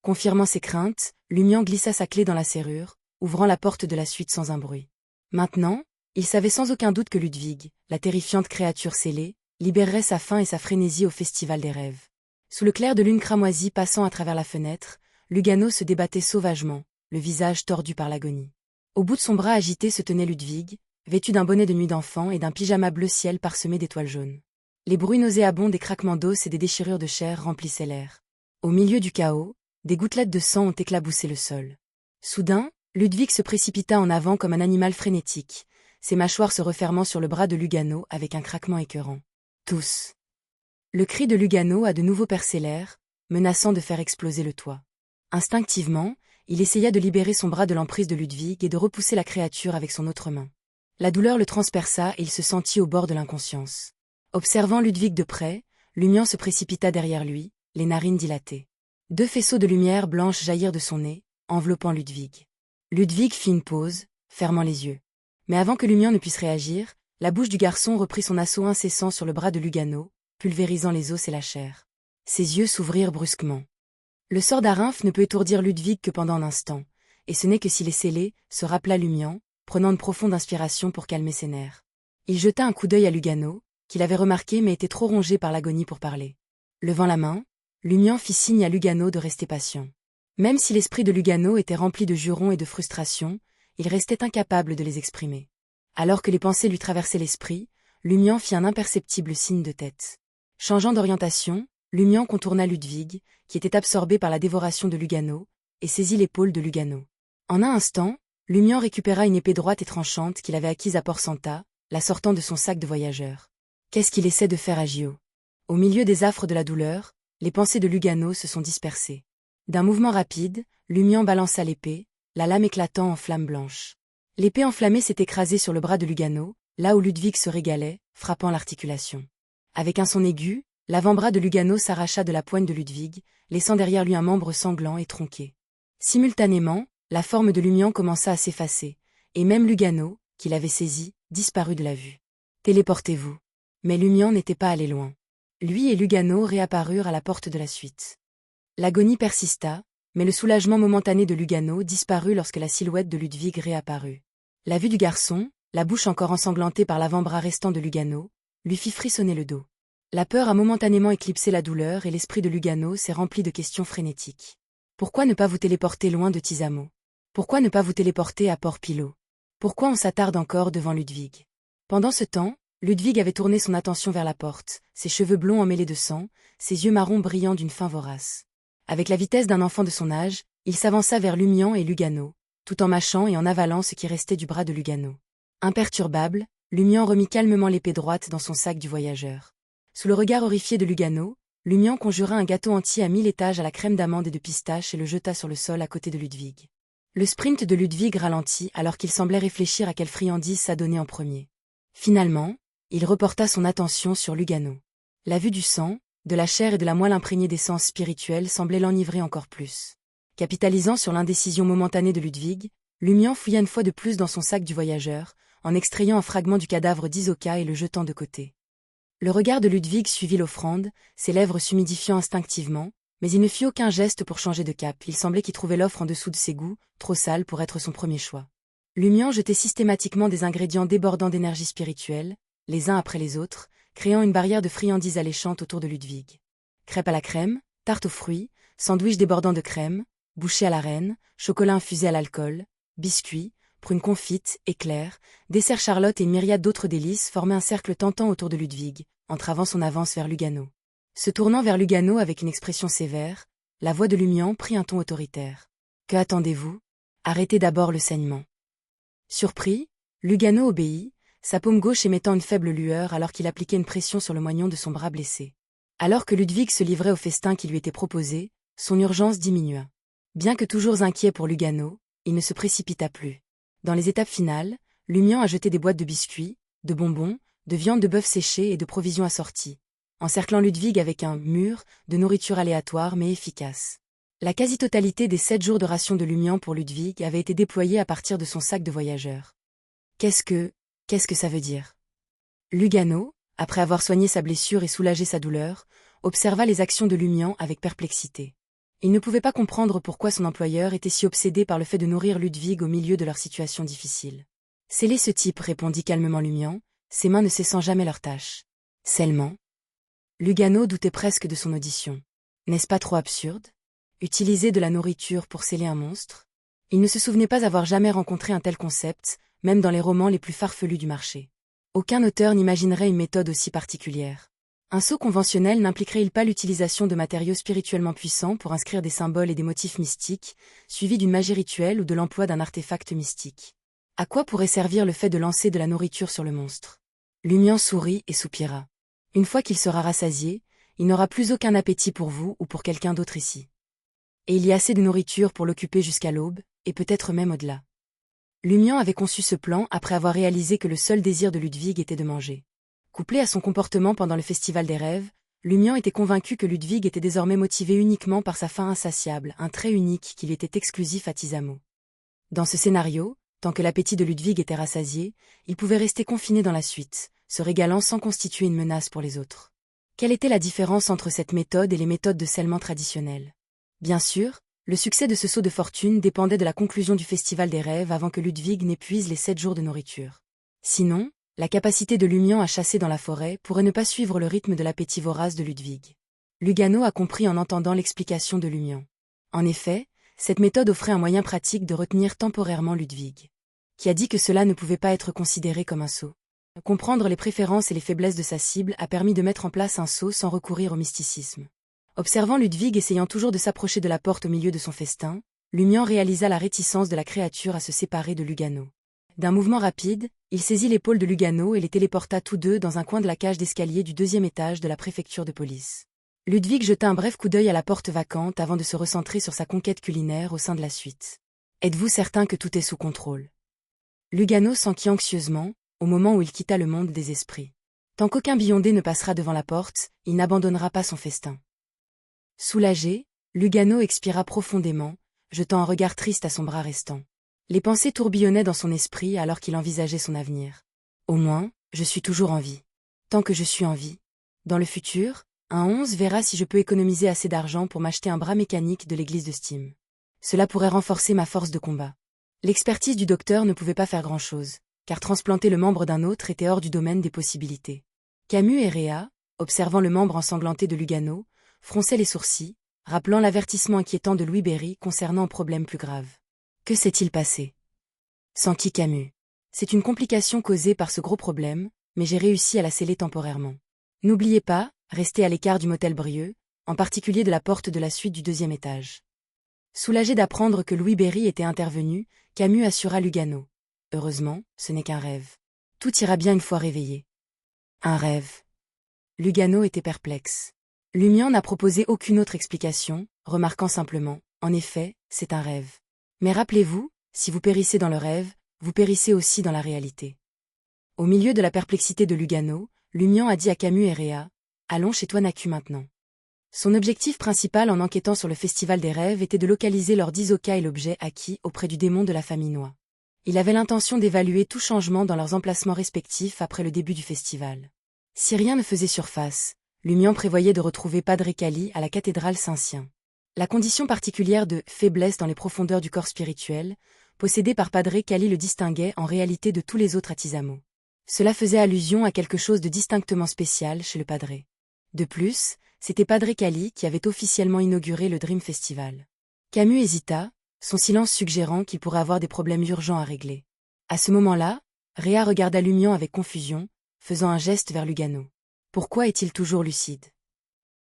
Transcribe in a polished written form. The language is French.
Confirmant ses craintes, Lumian glissa sa clé dans la serrure, ouvrant la porte de la suite sans un bruit. Maintenant, il savait sans aucun doute que Ludwig, la terrifiante créature scellée, libérerait sa faim et sa frénésie au festival des rêves. Sous le clair de lune cramoisie passant à travers la fenêtre, Lugano se débattait sauvagement, le visage tordu par l'agonie. Au bout de son bras agité se tenait Ludwig, vêtu d'un bonnet de nuit d'enfant et d'un pyjama bleu ciel parsemé d'étoiles jaunes. Les bruits nauséabonds des craquements d'os et des déchirures de chair remplissaient l'air. Au milieu du chaos, des gouttelettes de sang ont éclaboussé le sol. Soudain, Ludwig se précipita en avant comme un animal frénétique, ses mâchoires se refermant sur le bras de Lugano avec un craquement écœurant. Tous. Le cri de Lugano a de nouveau percé l'air, menaçant de faire exploser le toit. Instinctivement, il essaya de libérer son bras de l'emprise de Ludwig et de repousser la créature avec son autre main. La douleur le transperça et il se sentit au bord de l'inconscience. Observant Ludwig de près, Lumian se précipita derrière lui, les narines dilatées. 2 faisceaux de lumière blanche jaillirent de son nez, enveloppant Ludwig. Ludwig fit une pause, fermant les yeux. Mais avant que Lumian ne puisse réagir, la bouche du garçon reprit son assaut incessant sur le bras de Lugano, pulvérisant les os et la chair. Ses yeux s'ouvrirent brusquement. Le sort d'Arinf ne peut étourdir Ludwig que pendant un instant, et ce n'est que s'il est scellé, se rappela Lumian, prenant une profonde inspiration pour calmer ses nerfs. Il jeta un coup d'œil à Lugano, qu'il avait remarqué mais était trop rongé par l'agonie pour parler. Levant la main, Lumian fit signe à Lugano de rester patient. Même si l'esprit de Lugano était rempli de jurons et de frustration, il restait incapable de les exprimer. Alors que les pensées lui traversaient l'esprit, Lumian fit un imperceptible signe de tête. Changeant d'orientation, Lumian contourna Ludwig, qui était absorbé par la dévoration de Lugano, et saisit l'épaule de Lugano. En un instant, Lumian récupéra une épée droite et tranchante qu'il avait acquise à Port Santa, la sortant de son sac de voyageur. Qu'est-ce qu'il essaie de faire à Gio? Au milieu des affres de la douleur, les pensées de Lugano se sont dispersées. D'un mouvement rapide, Lumian balança l'épée, la lame éclatant en flammes blanches. L'épée enflammée s'est écrasée sur le bras de Lugano, là où Ludwig se régalait, frappant l'articulation. Avec un son aigu, l'avant-bras de Lugano s'arracha de la poigne de Ludwig, laissant derrière lui un membre sanglant et tronqué. Simultanément, la forme de Lumian commença à s'effacer, et même Lugano, qui l'avait saisi, disparut de la vue. Téléportez-vous. Mais Lumian n'était pas allé loin. Lui et Lugano réapparurent à la porte de la suite. L'agonie persista, mais le soulagement momentané de Lugano disparut lorsque la silhouette de Ludwig réapparut. La vue du garçon, la bouche encore ensanglantée par l'avant-bras restant de Lugano, lui fit frissonner le dos. La peur a momentanément éclipsé la douleur et l'esprit de Lugano s'est rempli de questions frénétiques. Pourquoi ne pas vous téléporter loin de Tisamo? Pourquoi ne pas vous téléporter à Port-Pilot? Pourquoi on s'attarde encore devant Ludwig? Pendant ce temps, Ludwig avait tourné son attention vers la porte, ses cheveux blonds emmêlés de sang, ses yeux marrons brillant d'une faim vorace. Avec la vitesse d'un enfant de son âge, il s'avança vers Lumian et Lugano, tout en mâchant et en avalant ce qui restait du bras de Lugano. Imperturbable, Lumian remit calmement l'épée droite dans son sac du voyageur. Sous le regard horrifié de Lugano, Lumian conjura un gâteau entier à 1000 étages à la crème d'amande et de pistache et le jeta sur le sol à côté de Ludwig. Le sprint de Ludwig ralentit alors qu'il semblait réfléchir à quelle friandise s'adonner en premier. Finalement, il reporta son attention sur Lugano. La vue du sang, de la chair et de la moelle imprégnée d'essence spirituelle semblait l'enivrer encore plus. Capitalisant sur l'indécision momentanée de Ludwig, Lumian fouilla une fois de plus dans son sac du voyageur, en extrayant un fragment du cadavre d'Isoka et le jetant de côté. Le regard de Ludwig suivit l'offrande, ses lèvres s'humidifiant instinctivement, mais il ne fit aucun geste pour changer de cap, il semblait qu'il trouvait l'offre en dessous de ses goûts, trop sale pour être son premier choix. Lumian jetait systématiquement des ingrédients débordant d'énergie spirituelle, les uns après les autres, créant une barrière de friandises alléchantes autour de Ludwig. Crêpes à la crème, tarte aux fruits, sandwichs débordant de crème, bouchées à la reine, chocolat infusé à l'alcool, biscuits, prunes confites, éclairs, desserts Charlotte et une myriade d'autres délices formaient un cercle tentant autour de Ludwig, entravant son avance vers Lugano. Se tournant vers Lugano avec une expression sévère, la voix de Lumian prit un ton autoritaire. « Que attendez-vous? Arrêtez d'abord le saignement. » Surpris, Lugano obéit, sa paume gauche émettant une faible lueur alors qu'il appliquait une pression sur le moignon de son bras blessé. Alors que Ludwig se livrait au festin qui lui était proposé, son urgence diminua. Bien que toujours inquiet pour Lugano, il ne se précipita plus. Dans les étapes finales, Lumian a jeté des boîtes de biscuits, de bonbons, de viande de bœuf séchée et de provisions assorties, encerclant Ludwig avec un mur de nourriture aléatoire mais efficace. La quasi-totalité des 7 jours de ration de Lumian pour Ludwig avait été déployée à partir de son sac de voyageur. Qu'est-ce que ça veut dire? Lugano, après avoir soigné sa blessure et soulagé sa douleur, observa les actions de Lumian avec perplexité. Il ne pouvait pas comprendre pourquoi son employeur était si obsédé par le fait de nourrir Ludwig au milieu de leur situation difficile. Scellez ce type, répondit calmement Lumian, ses mains ne cessant jamais leur tâche. Seulement. Lugano doutait presque de son audition. N'est-ce pas trop absurde? Utiliser de la nourriture pour sceller un monstre? Il ne se souvenait pas avoir jamais rencontré un tel concept, même dans les romans les plus farfelus du marché. Aucun auteur n'imaginerait une méthode aussi particulière. Un sceau conventionnel n'impliquerait-il pas l'utilisation de matériaux spirituellement puissants pour inscrire des symboles et des motifs mystiques, suivis d'une magie rituelle ou de l'emploi d'un artefact mystique? À quoi pourrait servir le fait de lancer de la nourriture sur le monstre? Lumian sourit et soupira. Une fois qu'il sera rassasié, il n'aura plus aucun appétit pour vous ou pour quelqu'un d'autre ici. Et il y a assez de nourriture pour l'occuper jusqu'à l'aube, et peut-être même au-delà. Lumian avait conçu ce plan après avoir réalisé que le seul désir de Ludwig était de manger. Couplé à son comportement pendant le Festival des Rêves, Lumian était convaincu que Ludwig était désormais motivé uniquement par sa faim insatiable, un trait unique qui lui était exclusif à Tisamo. Dans ce scénario, tant que l'appétit de Ludwig était rassasié, il pouvait rester confiné dans la suite, se régalant sans constituer une menace pour les autres. Quelle était la différence entre cette méthode et les méthodes de scellement traditionnelles? Bien sûr, le succès de ce saut de fortune dépendait de la conclusion du Festival des Rêves avant que Ludwig n'épuise les 7 jours de nourriture. Sinon, la capacité de Lumian à chasser dans la forêt pourrait ne pas suivre le rythme de l'appétit vorace de Ludwig. Lugano a compris en entendant l'explication de Lumian. En effet, cette méthode offrait un moyen pratique de retenir temporairement Ludwig. Qui a dit que cela ne pouvait pas être considéré comme un saut? Comprendre les préférences et les faiblesses de sa cible a permis de mettre en place un saut sans recourir au mysticisme. Observant Ludwig essayant toujours de s'approcher de la porte au milieu de son festin, Lumian réalisa la réticence de la créature à se séparer de Lugano. D'un mouvement rapide, il saisit l'épaule de Lugano et les téléporta tous deux dans un coin de la cage d'escalier du 2e étage de la préfecture de police. Ludwig jeta un bref coup d'œil à la porte vacante avant de se recentrer sur sa conquête culinaire au sein de la suite. Êtes-vous certain que tout est sous contrôle? Lugano s'enquit anxieusement, au moment où il quitta le monde des esprits. Tant qu'aucun Beyondé ne passera devant la porte, il n'abandonnera pas son festin. Soulagé, Lugano expira profondément, jetant un regard triste à son bras restant. Les pensées tourbillonnaient dans son esprit alors qu'il envisageait son avenir. Au moins, je suis toujours en vie. Tant que je suis en vie. Dans le futur, un 11 verra si je peux économiser assez d'argent pour m'acheter un bras mécanique de l'église de Steam. Cela pourrait renforcer ma force de combat. L'expertise du docteur ne pouvait pas faire grand-chose, car transplanter le membre d'un autre était hors du domaine des possibilités. Camus et Réa, observant le membre ensanglanté de Lugano, fronçaient les sourcils, rappelant l'avertissement inquiétant de Louis Berry concernant un problème plus grave. Que s'est-il passé? S'enquit Camus. C'est une complication causée par ce gros problème, mais j'ai réussi à la sceller temporairement. N'oubliez pas, restez à l'écart du motel Brieux, en particulier de la porte de la suite du 2e étage. Soulagé d'apprendre que Louis Berry était intervenu, Camus assura Lugano. Heureusement, ce n'est qu'un rêve. Tout ira bien une fois réveillé. Un rêve. Lugano était perplexe. Lumian n'a proposé aucune autre explication, remarquant simplement, en effet, c'est un rêve. Mais rappelez-vous, si vous périssez dans le rêve, vous périssez aussi dans la réalité. Au milieu de la perplexité de Lugano, Lumian a dit à Camus et Réa, « Allons chez toi Naku maintenant. » Son objectif principal en enquêtant sur le Festival des Rêves était de localiser leur Dizoka et l'objet acquis auprès du démon de la famille Noix. Il avait l'intention d'évaluer tout changement dans leurs emplacements respectifs après le début du festival. Si rien ne faisait surface, Lumian prévoyait de retrouver Padre Cali à la cathédrale Saint-Sien. La condition particulière de « faiblesse dans les profondeurs du corps spirituel » possédée par Padre Cali le distinguait en réalité de tous les autres à Tisamo. Cela faisait allusion à quelque chose de distinctement spécial chez le Padre. De plus, c'était Padre Cali qui avait officiellement inauguré le Dream Festival. Camus hésita, son silence suggérant qu'il pourrait avoir des problèmes urgents à régler. À ce moment-là, Réa regarda Lumian avec confusion, faisant un geste vers Lugano. Pourquoi est-il toujours lucide?